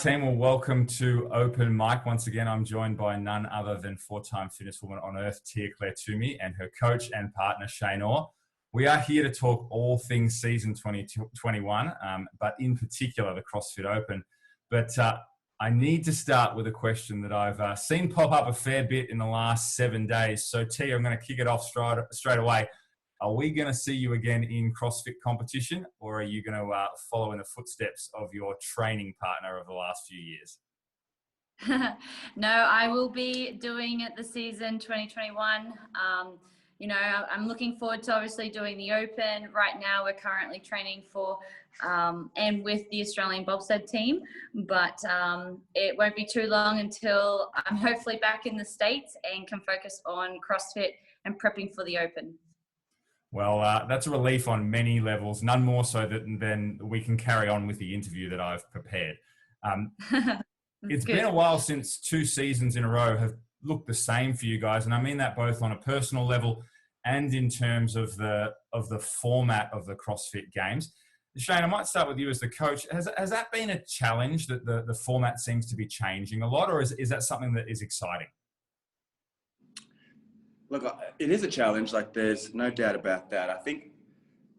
team. Well, welcome to Open Mic. Once again, I'm joined by none other than four-time fittest woman on earth, Toomey, and her coach and partner, Shane Orr. We are here to talk all things season 2021, but in particular, the CrossFit Open. But I need to start with a question that I've seen pop up a fair bit in the last 7 days. So, T, I'm going to kick it off straight away. Are we going to see you again in CrossFit competition, or are you going to follow in the footsteps of your training partner of the last few years? No, I will be doing it the season 2021. I'm looking forward to obviously doing the Open. Right now, we're currently training for and with the Australian bobsled team, but it won't be too long until I'm hopefully back in the States and can focus on CrossFit and prepping for the Open. Well, that's a relief on many levels, none more so than we can carry on with the interview that I've prepared. It's been a while since 2 seasons in a row have looked the same for you guys, and I mean that both on a personal level and in terms of the format of the CrossFit Games. Shane, I might start with you as the coach. Has that been a challenge that the format seems to be changing a lot, or is that something that is exciting? Look, it is a challenge. Like, there's no doubt about that. I think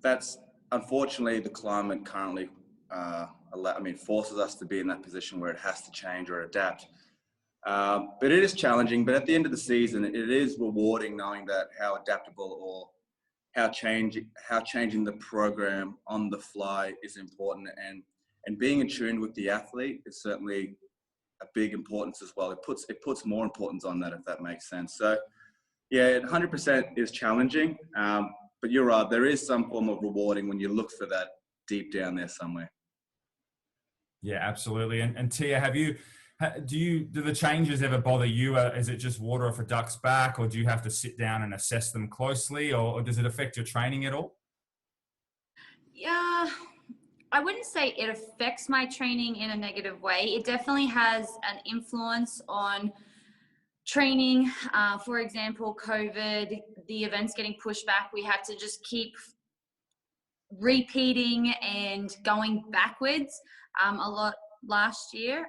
that's unfortunately the climate currently forces us to be in that position where it has to change or adapt. But it is challenging. But at the end of the season, it is rewarding knowing that how adaptable or how changing the program on the fly is important, and being in tune with the athlete is certainly a big importance as well. It puts more importance on that, if that makes sense. So. Yeah, it 100% is challenging, but you're right. There is some form of rewarding when you look for that deep down there somewhere. Yeah, absolutely. And Tia, do the changes ever bother you? Is it just water off a duck's back, or do you have to sit down and assess them closely, or does it affect your training at all? Yeah, I wouldn't say it affects my training in a negative way. It definitely has an influence on training. For example, COVID, the events getting pushed back, we had to just keep repeating and going backwards a lot last year,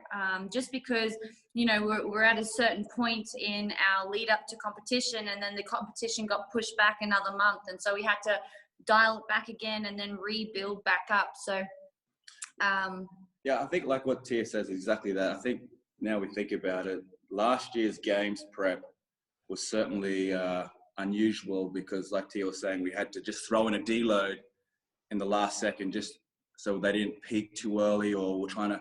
just because, we're at a certain point in our lead up to competition, and then the competition got pushed back another month, and so we had to dial it back again and then rebuild back up. So yeah, I think like what Tia says, exactly that. I think now we think about it, last year's games prep was certainly unusual because, like Tia was saying, we had to just throw in a deload in the last second just so they didn't peak too early, or we're trying to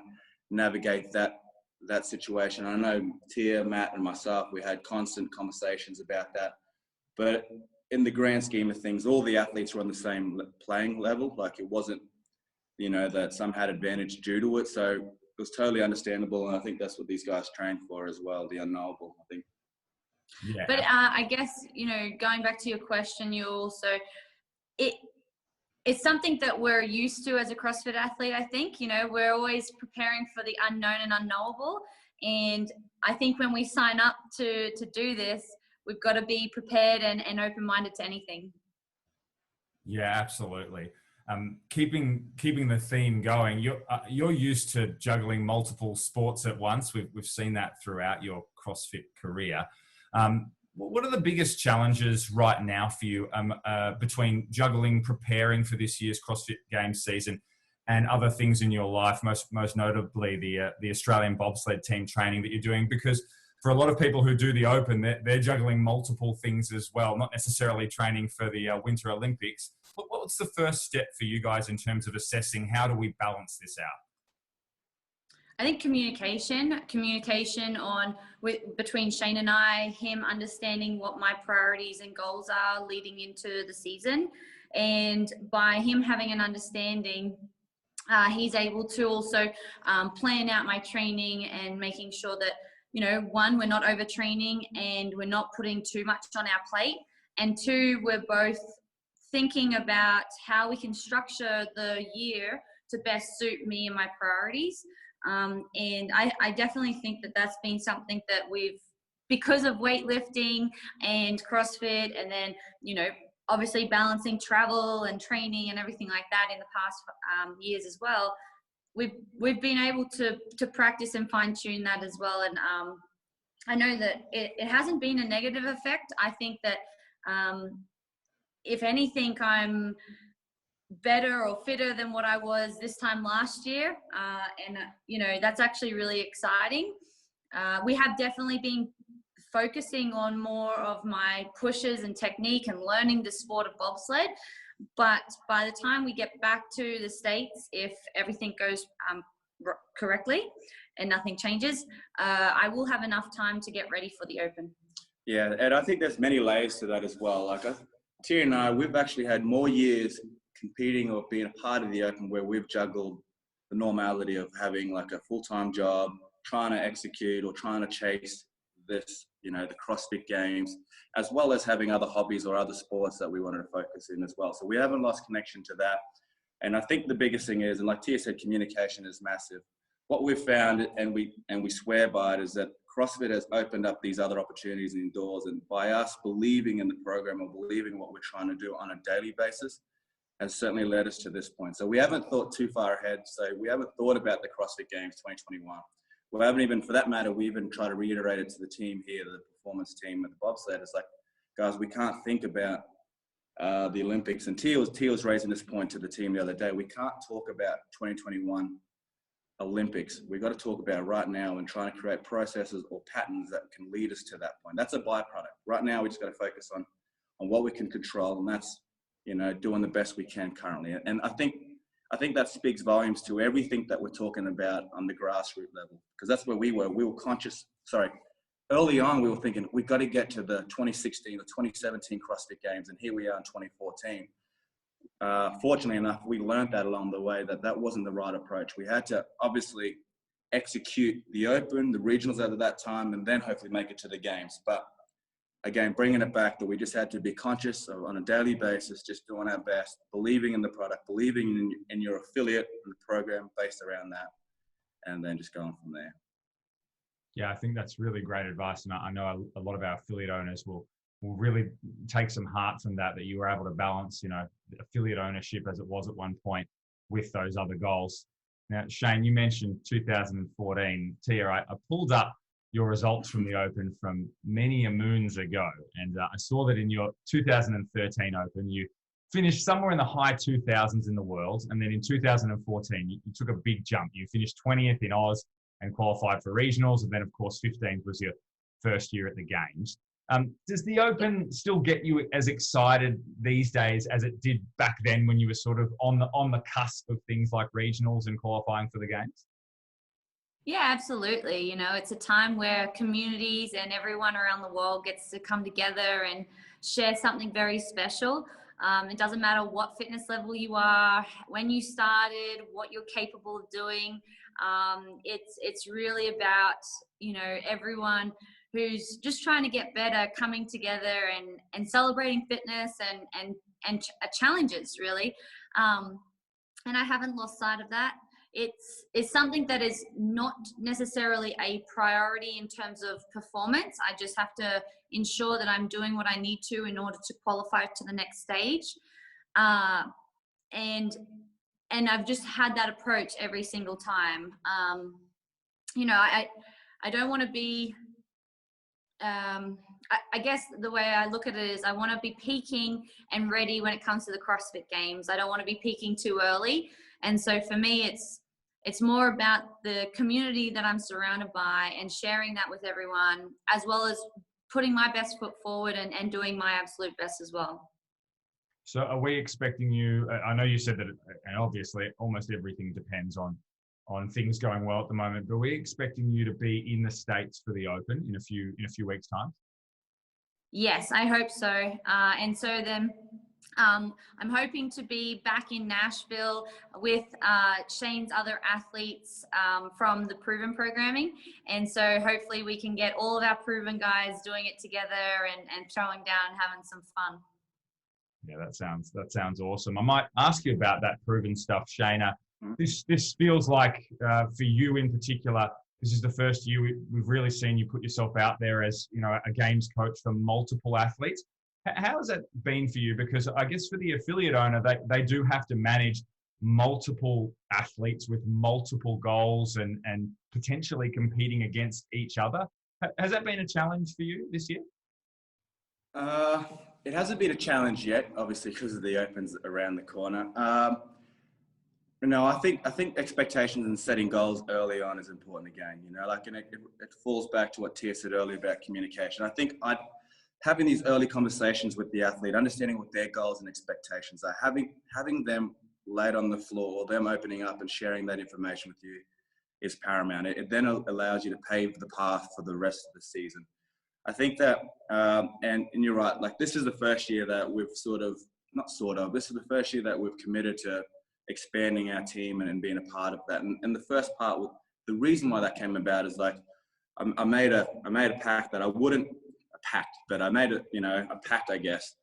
navigate that situation. I know Tia, Matt, and myself, we had constant conversations about that. But in the grand scheme of things, all the athletes were on the same playing level. Like, it wasn't, that some had advantage due to it. So it was totally understandable, and I think that's what these guys train for as well, the unknowable, I think. Yeah. But I guess, going back to your question, it's something that we're used to as a CrossFit athlete, I think. We're always preparing for the unknown and unknowable, and I think when we sign up to do this, we've got to be prepared and open-minded to anything. Yeah, absolutely. Keeping the theme going, you're used to juggling multiple sports at once. We've seen that throughout your CrossFit career. What are the biggest challenges right now for you between juggling, preparing for this year's CrossFit Games season, and other things in your life, most notably the Australian bobsled team training that you're doing? Because for a lot of people who do the Open, they're juggling multiple things as well, not necessarily training for the Winter Olympics. What's the first step for you guys in terms of assessing how do we balance this out? I think communication between Shane and I, him understanding what my priorities and goals are leading into the season. And by him having an understanding, he's able to also plan out my training and making sure that, one, we're not overtraining and we're not putting too much on our plate. And two, we're both thinking about how we can structure the year to best suit me and my priorities. And I definitely think that that's been something that because of weightlifting and CrossFit, and then, obviously balancing travel and training and everything like that in the past years as well, we've been able to practice and fine tune that as well. And I know that it hasn't been a negative effect. I think that if anything, I'm better or fitter than what I was this time last year. And, that's actually really exciting. We have definitely been focusing on more of my pushes and technique and learning the sport of bobsled. But by the time we get back to the States, if everything goes correctly and nothing changes, I will have enough time to get ready for the Open. Yeah, and I think there's many layers to that as well. Like Tia and I, we've actually had more years competing or being a part of the Open where we've juggled the normality of having like a full-time job, trying to execute or trying to chase this, the CrossFit Games, as well as having other hobbies or other sports that we wanted to focus in as well. So we haven't lost connection to that. And I think the biggest thing is, and like Tia said, communication is massive. What we've found, and we swear by it, is that CrossFit has opened up these other opportunities indoors. And by us believing in the program or believing what we're trying to do on a daily basis has certainly led us to this point. So we haven't thought too far ahead. So we haven't thought about the CrossFit Games 2021. We haven't even, for that matter, we even try to reiterate it to the team here, the performance team at the bobsled. It's like, guys, we can't think about the Olympics. And Tia was raising this point to the team the other day. We can't talk about 2021 Olympics. We've got to talk about right now and trying to create processes or patterns that can lead us to that point. That's a byproduct. Right now, we just got to focus on what we can control, and that's, doing the best we can currently. And I think that speaks volumes to everything that we're talking about on the grassroots level, because that's where we were. We were early on, we were thinking we've got to get to the 2016 or 2017 CrossFit Games, and here we are in 2014. Fortunately enough, we learned that along the way that wasn't the right approach. We had to obviously execute the Open, the regionals at that time, and then hopefully make it to the Games. But again, bringing it back, that we just had to be conscious of on a daily basis, just doing our best, believing in the product, believing in your affiliate and the program based around that, and then just going from there. Yeah, I think that's really great advice. And I know a lot of our affiliate owners will really take some heart from that you were able to balance, affiliate ownership as it was at one point with those other goals. Now, Shane, you mentioned 2014. Tia, I pulled up your results from the Open from many a moons ago. And I saw that in your 2013 Open, you finished somewhere in the high 2000s in the world. And then in 2014, you took a big jump. You finished 20th in Oz and qualified for regionals. And then, of course, 15th was your first year at the Games. Does the Open still get you as excited these days as it did back then when you were sort of on the cusp of things like regionals and qualifying for the Games? Yeah, absolutely. It's a time where communities and everyone around the world gets to come together and share something very special. It doesn't matter what fitness level you are, when you started, what you're capable of doing. It's really about, everyone who's just trying to get better, coming together and celebrating fitness and challenges, really. And I haven't lost sight of that. It's something that is not necessarily a priority in terms of performance. I just have to ensure that I'm doing what I need to in order to qualify to the next stage. And I've just had that approach every single time. I don't want to be, I guess the way I look at it is I want to be peaking and ready when it comes to the CrossFit Games. I don't want to be peaking too early. And so for me, it's more about the community that I'm surrounded by and sharing that with everyone, as well as putting my best foot forward and doing my absolute best as well. So are we expecting you, I know you said that, and obviously almost everything depends on things going well at the moment, but are we expecting you to be in the States for the Open in a few weeks' time? Yes, I hope so. And so then I'm hoping to be back in Nashville with Shane's other athletes from the Proven programming. And so hopefully we can get all of our Proven guys doing it together and throwing down and having some fun. Yeah, that sounds awesome. I might ask you about that Proven stuff, Shayna. This feels like, for you in particular, this is the first year we've really seen you put yourself out there as, a games coach for multiple athletes. How has that been for you? Because I guess for the affiliate owner, they do have to manage multiple athletes with multiple goals and potentially competing against each other. Has that been a challenge for you this year? It hasn't been a challenge yet, obviously, because of the Opens around the corner. No, I think expectations and setting goals early on is important again. You know, like, and it falls back to what Tia said earlier about communication. I think having these early conversations with the athlete, understanding what their goals and expectations are, having them laid on the floor, them opening up and sharing that information with you is paramount. It then allows you to pave the path for the rest of the season. I think that, and you're right, like, this is the first year that we've this is the first year that we've committed to expanding our team and being a part of that. And the first part, the reason why that came about is, like, I made a pact that I wouldn't, I made a pact, I guess,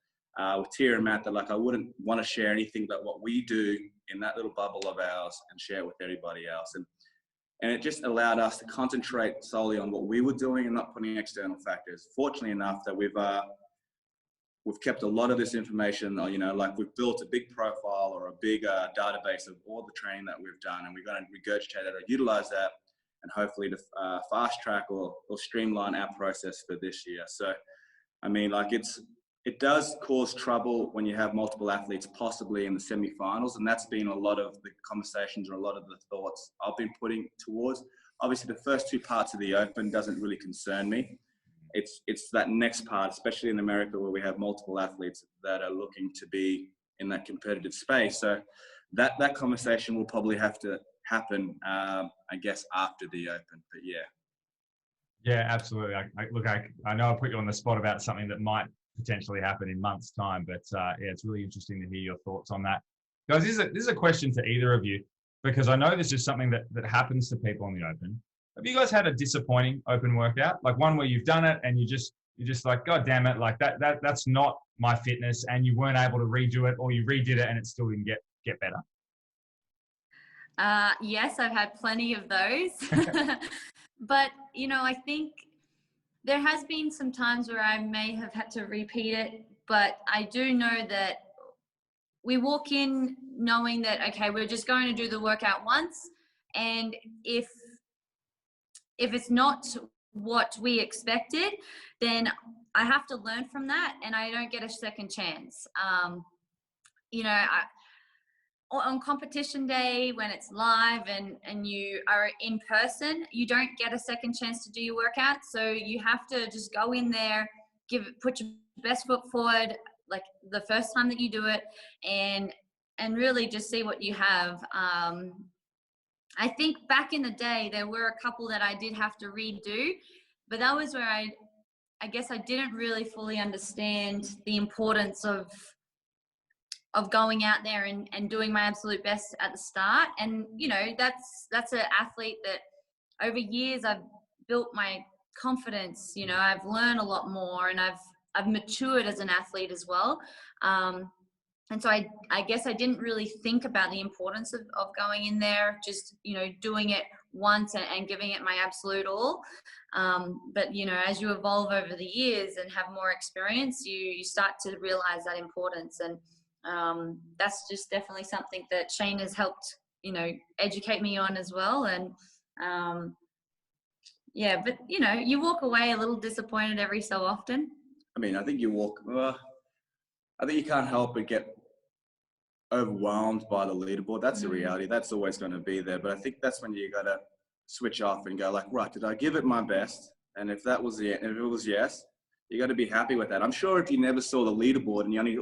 with Tia and Matt, that, like, I wouldn't want to share anything but what we do in that little bubble of ours and share it with everybody else. And it just allowed us to concentrate solely on what we were doing and not putting external factors. Fortunately enough that we've kept a lot of this information, you know, like, we've built a big profile or a big database of all the training that we've done, and we're going to regurgitate it or utilize that, and hopefully to fast track or streamline our process for this year. So, I mean, like, it does cause trouble when you have multiple athletes possibly in the semi-finals, and that's been a lot of the conversations or a lot of the thoughts I've been putting towards. Obviously, the first two parts of the Open doesn't really concern me. It's that next part, especially in America, where we have multiple athletes that are looking to be in that competitive space. So that conversation will probably have to happen, I guess, after the Open. But yeah. Yeah, absolutely. I know I put you on the spot about something that might potentially happen in months' time, but yeah, it's really interesting to hear your thoughts on that. Guys, this is a question to either of you, because I know this is something that happens to people on the Open. Have you guys had a disappointing Open workout? Like, one where you've done it and you're just like, God damn it, like that's not my fitness, and you weren't able to redo it, or you redid it and it still didn't get better? Yes, I've had plenty of those. But, you know, I think there has been some times where I may have had to repeat it, but I do know that we walk in knowing that, okay, we're just going to do the workout once, and if it's not what we expected, then I have to learn from that, and I don't get a second chance. You know, on competition day, when it's live and you are in person, you don't get a second chance to do your workout. So you have to just go in there, put your best foot forward, like, the first time that you do it, and really just see what you have. I think back in the day, there were a couple that I did have to redo, but that was where I guess I didn't really fully understand the importance of going out there and doing my absolute best at the start. And, you know, that's an athlete that over years I've built my confidence. You know, I've learned a lot more, and I've matured as an athlete as well. And so I guess I didn't really think about the importance of going in there, just, you know, doing it once and giving it my absolute all. But, you know, as you evolve over the years and have more experience, you start to realize that importance. And that's just definitely something that Shane has helped, you know, educate me on as well. And yeah, but, you know, you walk away a little disappointed every so often. I mean, I think you can't help but get overwhelmed by the leaderboard. That's the reality. That's always going to be there. But I think that's when you got to switch off and go, like, right, did I give it my best? And if it was yes, you got to be happy with that. I'm sure if you never saw the leaderboard and you only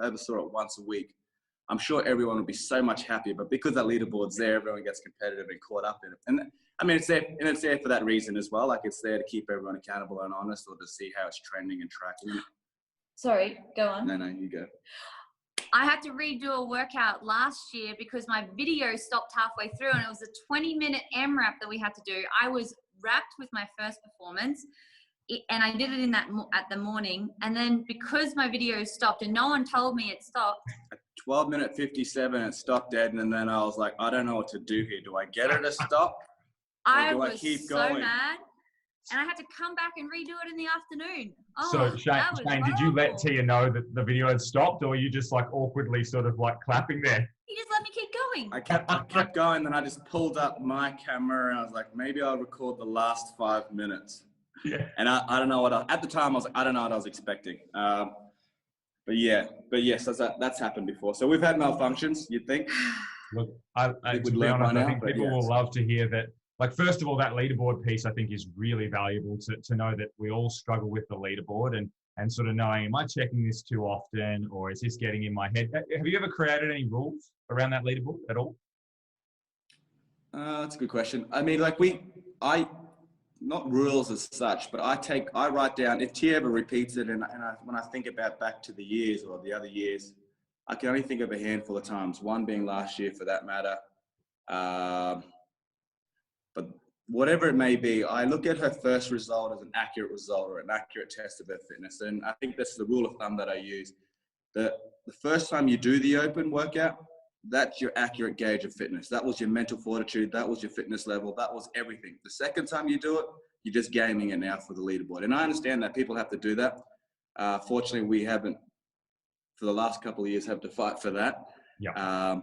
ever saw it once a week, I'm sure everyone would be so much happier. But because that leaderboard's there, everyone gets competitive and caught up in it. And I mean, it's there for that reason as well. Like, it's there to keep everyone accountable and honest, or to see how it's trending and tracking. Sorry, go on. No, you go. I had to redo a workout last year because my video stopped halfway through, and it was a 20-minute AMRAP that we had to do. I was wrapped with my first performance, and I did it at the morning. And then because my video stopped and no one told me it stopped. At 12 minute 57, it stopped dead. And then I was like, I don't know what to do here. Do I get her to stop? I was so mad. And I had to come back and redo it in the afternoon. Oh, so Shane, did you let Tia know that the video had stopped, or were you just like awkwardly sort of like clapping there? He just let me keep going. I kept going, then I just pulled up my camera and I was like, maybe I'll record the last 5 minutes. Yeah. And I don't know at the time I was like, I don't know what I was expecting. But yes, that's happened before. So we've had malfunctions, you'd think. Look, I to think we'd be learn by honest, I now, think but people yes. will love to hear that. Like, first of all, that leaderboard piece, I think, is really valuable to know that we all struggle with the leaderboard and sort of knowing, am I checking this too often, or is this getting in my head? Have you ever created any rules around that leaderboard at all? That's a good question. I mean, like not rules as such, but I write down if T ever repeats it, and when I think about back to the years or the other years, I can only think of a handful of times. One being last year, for that matter. But whatever it may be, I look at her first result as an accurate result or an accurate test of her fitness, and I think that's the rule of thumb that I use. The first time you do the open workout, that's your accurate gauge of fitness. That was your mental fortitude. That was your fitness level. That was everything. The second time you do it, you're just gaming it now for the leaderboard. And I understand that people have to do that. Fortunately, we haven't, for the last couple of years, have to fight for that. Yeah.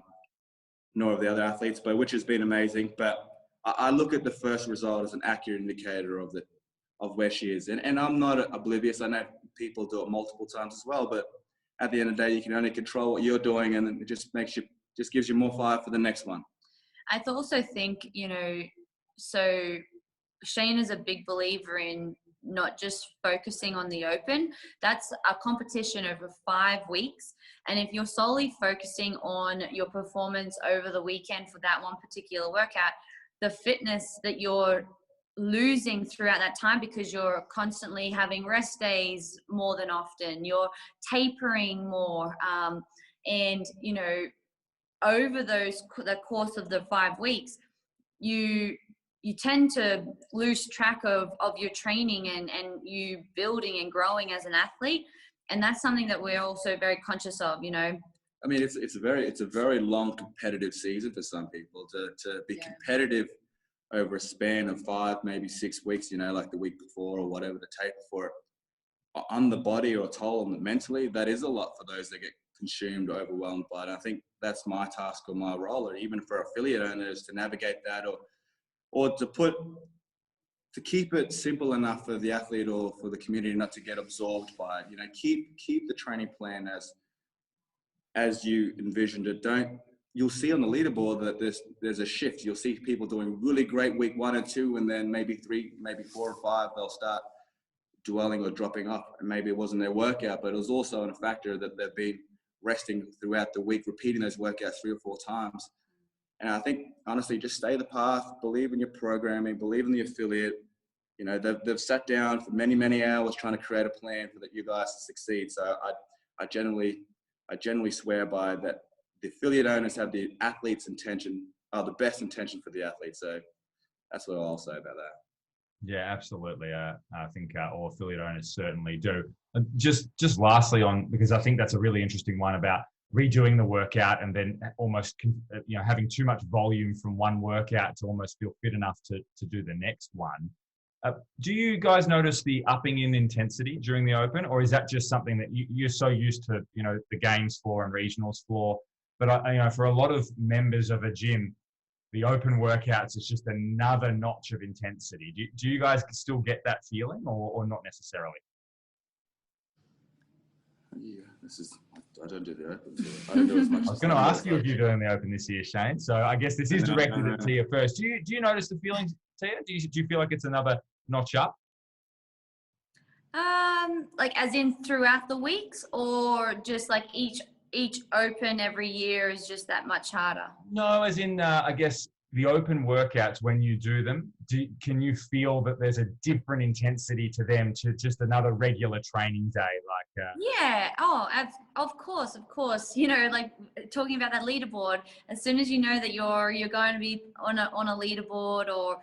Nor have the other athletes, but which has been amazing. But I look at the first result as an accurate indicator of where she is. And I'm not oblivious. I know people do it multiple times as well, but at the end of the day, you can only control what you're doing, and it just gives you more fire for the next one. I also think, so Shane is a big believer in not just focusing on the open. That's a competition over 5 weeks. And if you're solely focusing on your performance over the weekend for that one particular workout, the fitness that you're losing throughout that time, because you're constantly having rest days more than often, you're tapering more, and over the course of the 5 weeks, you tend to lose track of your training and you building and growing as an athlete, and that's something that we're also very conscious of. I mean, it's a very long competitive season for some people to be competitive over a span of 5, maybe 6 weeks, like the week before or whatever, the taper for it, on the body or toll on the mentally. That is a lot for those that get consumed or overwhelmed by it. I think that's my task or my role, or even for affiliate owners, to navigate that or to keep it simple enough for the athlete or for the community not to get absorbed by it. Keep the training plan as you envisioned it. You'll see on the leaderboard that there's a shift. You'll see people doing really great week 1 and 2, and then maybe 3, maybe 4 or 5, they'll start dwelling or dropping off. And maybe it wasn't their workout, but it was also a factor that they've been resting throughout the week, repeating those workouts 3 or 4 times. And I think, honestly, just stay the path, believe in your programming, believe in the affiliate. They've sat down for many, many hours trying to create a plan for that you guys to succeed. So I generally swear by that. The affiliate owners have the athlete's intention, the best intention for the athlete. So that's what I'll say about that. Yeah, absolutely. I think all affiliate owners certainly do. Just lastly because I think that's a really interesting one about redoing the workout and then almost having too much volume from one workout to almost feel fit enough to do the next one. Do you guys notice the upping in intensity during the open, or is that just something that you're so used to, the games floor and regionals floor? But for a lot of members of a gym, the open workouts is just another notch of intensity. Do you guys still get that feeling, or not necessarily? Yeah, I don't do the open. So I don't do as much. I was going to ask you if you're doing the open this year, Shane. So I guess this is directed at Tia first. Do you notice the feelings, Tia? Do you feel like it's another notch up? Like as in throughout the weeks, or just like each open every year is just that much harder? No, as in, I guess the open workouts, when you do them, can you feel that there's a different intensity to them to just another regular training day? Yeah. Oh, of course. Like talking about that leaderboard, as soon as you know that you're going to be on a leaderboard, or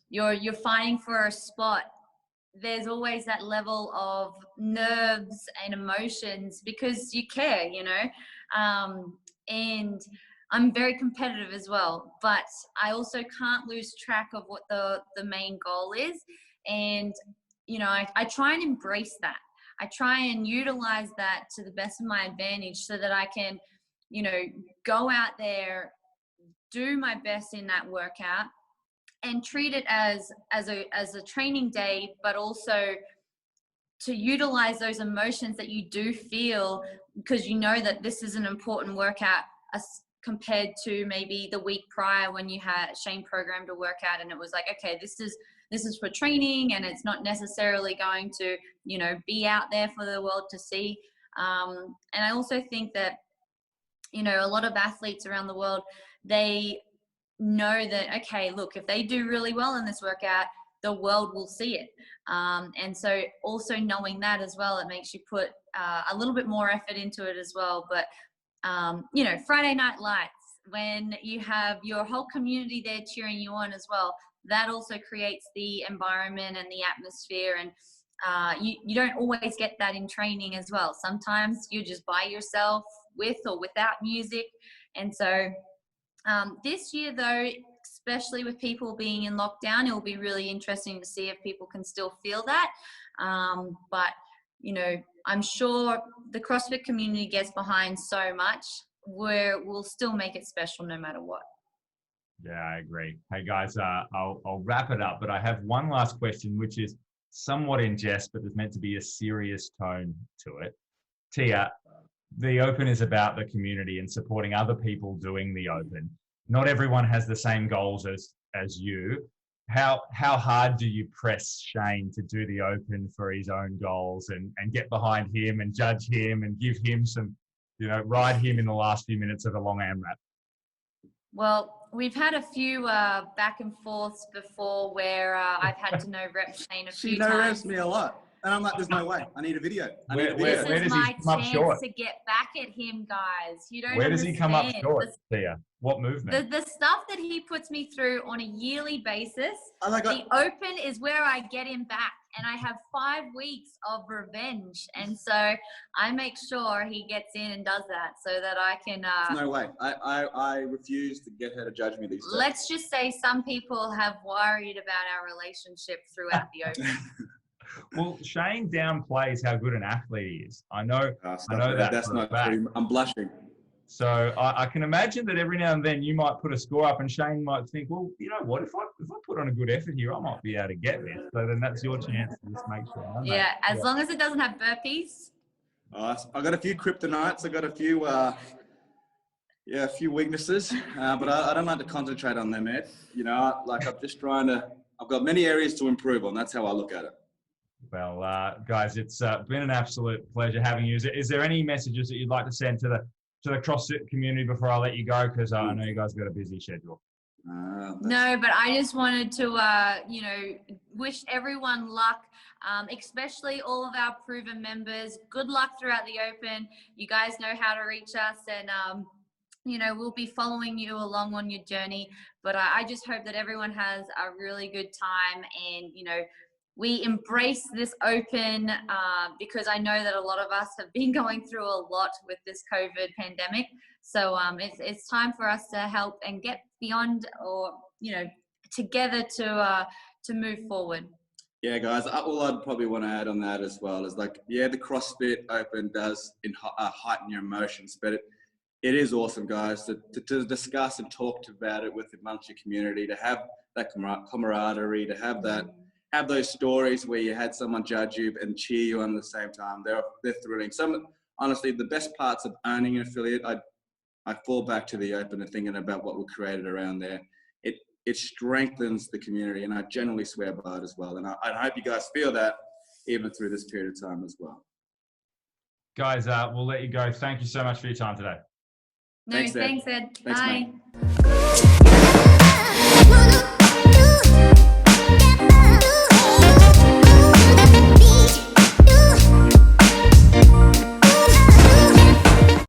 you're fighting for a spot, there's always that level of nerves and emotions because you care, and I'm very competitive as well, but I also can't lose track of what the main goal is. And, I try and embrace that. I try and utilize that to the best of my advantage so that I can, go out there do my best in that workout and treat it as a training day, but also to utilize those emotions that you do feel, because you know that this is an important workout as compared to maybe the week prior when you had Shane programmed a workout and it was like, okay, this is for training and it's not necessarily going to, be out there for the world to see. And I also think that, a lot of athletes around the world, they know that, okay, look, if they do really well in this workout, the world will see it. And so also knowing that as well, it makes you put a little bit more effort into it as well. But, Friday Night Lights, when you have your whole community there cheering you on as well, that also creates the environment and the atmosphere. And you don't always get that in training as well. Sometimes you're just by yourself with or without music. And so this year, though, especially with people being in lockdown, it will be really interesting to see if people can still feel that. But, I'm sure the CrossFit community gets behind so much where we'll still make it special no matter what. Yeah, I agree. Hey guys, I'll wrap it up, but I have one last question, which is somewhat in jest, but there's meant to be a serious tone to it. Tia, the Open is about the community and supporting other people doing the Open. Not everyone has the same goals as you. How hard do you press Shane to do the Open for his own goals and get behind him and judge him and give him some, ride him in the last few minutes of a long AMRAP? Well, we've had a few back and forths before where I've had to no-rep Shane a few times. She no-reps me a lot. And I'm like, there's no way. I need a video. Where This does is he my come up short? chance to get back at him, guys. You don't Where does he come up understand. short, Tia? What movement? The stuff that he puts me through on a yearly basis, the Open is where I get him back. And I have 5 weeks of revenge. And so I make sure he gets in and does that so that I can... no way. I refuse to get her to judge me these days. Let's just say some people have worried about our relationship throughout the Open. Well, Shane downplays how good an athlete he is. I know that. That's not true. I'm blushing. So I can imagine that every now and then you might put a score up and Shane might think, well, you know what, if I put on a good effort here, I might be able to get this. So then that's your chance to just make sure. Yeah, as long as it doesn't have burpees. I got a few kryptonites. I got a few, a few weaknesses, but I don't like to concentrate on them, Ed. I'm just I've got many areas to improve on. That's how I look at it. Well, guys, it's been an absolute pleasure having you. Is there any messages that you'd like to send to the CrossFit community before I let you go? Because I know you guys got a busy schedule. No, but I just wanted to, wish everyone luck, especially all of our proven members. Good luck throughout the Open. You guys know how to reach us, and we'll be following you along on your journey. But I just hope that everyone has a really good time, and we embrace this Open because I know that a lot of us have been going through a lot with this COVID pandemic. So it's time for us to help and get beyond, or together to move forward. Yeah, guys. All I'd probably want to add on that as well is the CrossFit Open does heighten your emotions, but it is awesome, guys, to discuss and talk about it with amongst your community, to have that camaraderie, to have that. Have those stories where you had someone judge you and cheer you on at the same time. They're thrilling. Honestly, the best parts of owning an affiliate, I fall back to the Open and thinking about what we created around there. It strengthens the community, and I generally swear by it as well. And I hope you guys feel that even through this period of time as well. Guys, we'll let you go. Thank you so much for your time today. No, thanks, Ed. Thanks, Bye. Mate.